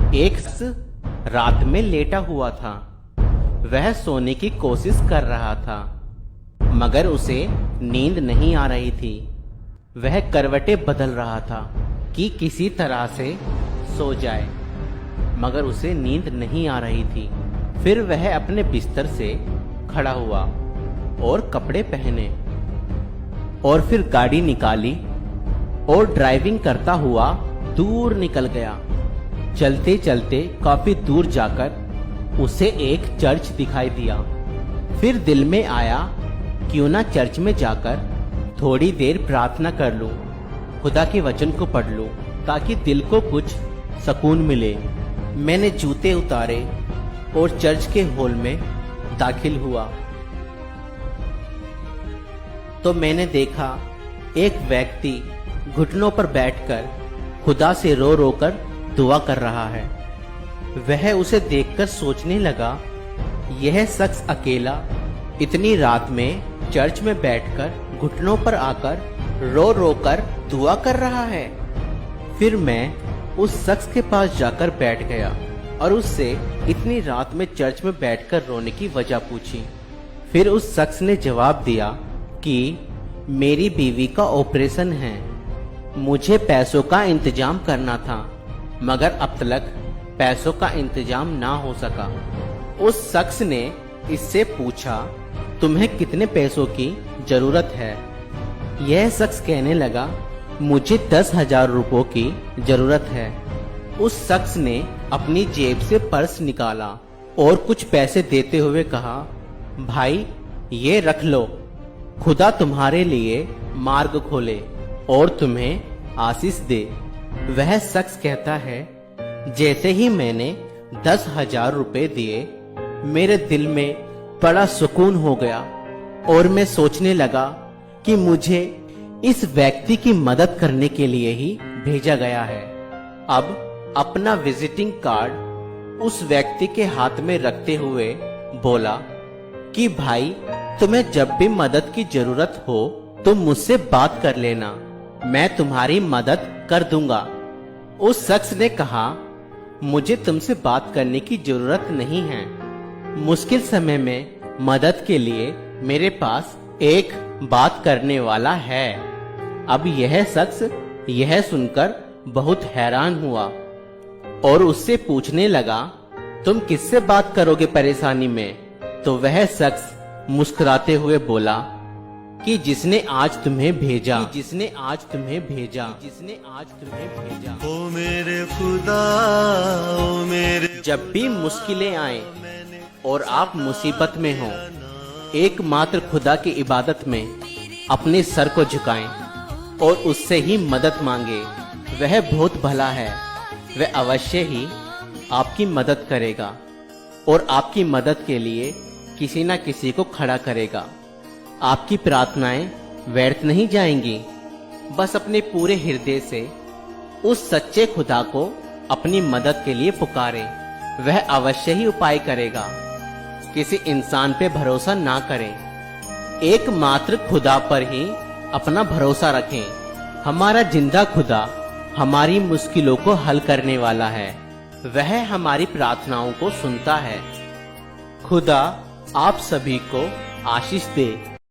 एक रात में लेटा हुआ था। वह सोने की कोशिश कर रहा था, मगर उसे नींद नहीं आ रही थी। वह करवटें बदल रहा था कि किसी तरह से सो जाए, मगर उसे नींद नहीं आ रही थी। फिर वह अपने बिस्तर से खड़ा हुआ और कपड़े पहने और फिर गाड़ी निकाली और ड्राइविंग करता हुआ दूर निकल गया। चलते चलते काफी दूर जाकर उसे एक चर्च दिखाई दिया। फिर दिल में आया, क्यों ना चर्च में जाकर थोड़ी देर प्रार्थना कर लूं, खुदा के वचन को पढ़ लूं, ताकि दिल को कुछ सुकून मिले। मैंने जूते उतारे और चर्च के हॉल में दाखिल हुआ तो मैंने देखा एक व्यक्ति घुटनों पर बैठकर खुदा से रो रो कर दुआ कर रहा है। वह उसे देखकर सोचने लगा, यह शख्स अकेला इतनी रात में चर्च में बैठकर घुटनों पर आकर रो रो कर दुआ कर रहा है। फिर मैं उस शख्स के पास जाकर बैठ गया और उससे इतनी रात में चर्च में बैठकर रोने की वजह पूछी। फिर उस शख्स ने जवाब दिया कि मेरी बीवी का ऑपरेशन है, मुझे पैसों का इंतजाम करना था, मगर अब तक पैसों का इंतजाम ना हो सका। उस शख्स ने इससे पूछा, तुम्हें कितने पैसों की जरूरत है? यह शख्स कहने लगा, मुझे 10,000 रुपयों की जरूरत है। उस शख्स ने अपनी जेब से पर्स निकाला और कुछ पैसे देते हुए कहा, भाई ये रख लो, खुदा तुम्हारे लिए मार्ग खोले और तुम्हें आशीष दे। वह शख्स कहता है, जैसे ही मैंने 10,000 रुपए दिए, मेरे दिल में बड़ा सुकून हो गया और मैं सोचने लगा कि मुझे इस व्यक्ति की मदद करने के लिए ही भेजा गया है। अब अपना विजिटिंग कार्ड उस व्यक्ति के हाथ में रखते हुए बोला कि भाई तुम्हें जब भी मदद की जरूरत हो तो मुझसे बात कर लेना, मैं तुम्हारी मदद कर दूंगा। उस शख्स ने कहा, मुझे तुमसे बात करने की जरूरत नहीं है, मुश्किल समय में मदद के लिए मेरे पास एक बात करने वाला है। अब यह शख्स यह सुनकर बहुत हैरान हुआ और उससे पूछने लगा, तुम किससे बात करोगे परेशानी में? तो वह शख्स मुस्कुराते हुए बोला कि जिसने आज तुम्हें भेजा, जिसने आज तुम्हें भेजा, जिसने आज तुम्हें भेजा। ओ मेरे खुदा, ओ मेरे जब भी मुश्किलें आए और आप मुसीबत में हो, एकमात्र खुदा की इबादत में अपने सर को झुकाएं और उससे ही मदद मांगे। वह बहुत भला है, वह अवश्य ही आपकी मदद करेगा और आपकी मदद के लिए किसी न किसी को खड़ा करेगा। आपकी प्रार्थनाएं व्यर्थ नहीं जाएंगी। बस अपने पूरे हृदय से उस सच्चे खुदा को अपनी मदद के लिए पुकारें, वह अवश्य ही उपाय करेगा। किसी इंसान पे भरोसा ना करें, एकमात्र खुदा पर ही अपना भरोसा रखें। हमारा जिंदा खुदा हमारी मुश्किलों को हल करने वाला है, वह हमारी प्रार्थनाओं को सुनता है। खुदा आप सभी को आशीष दे।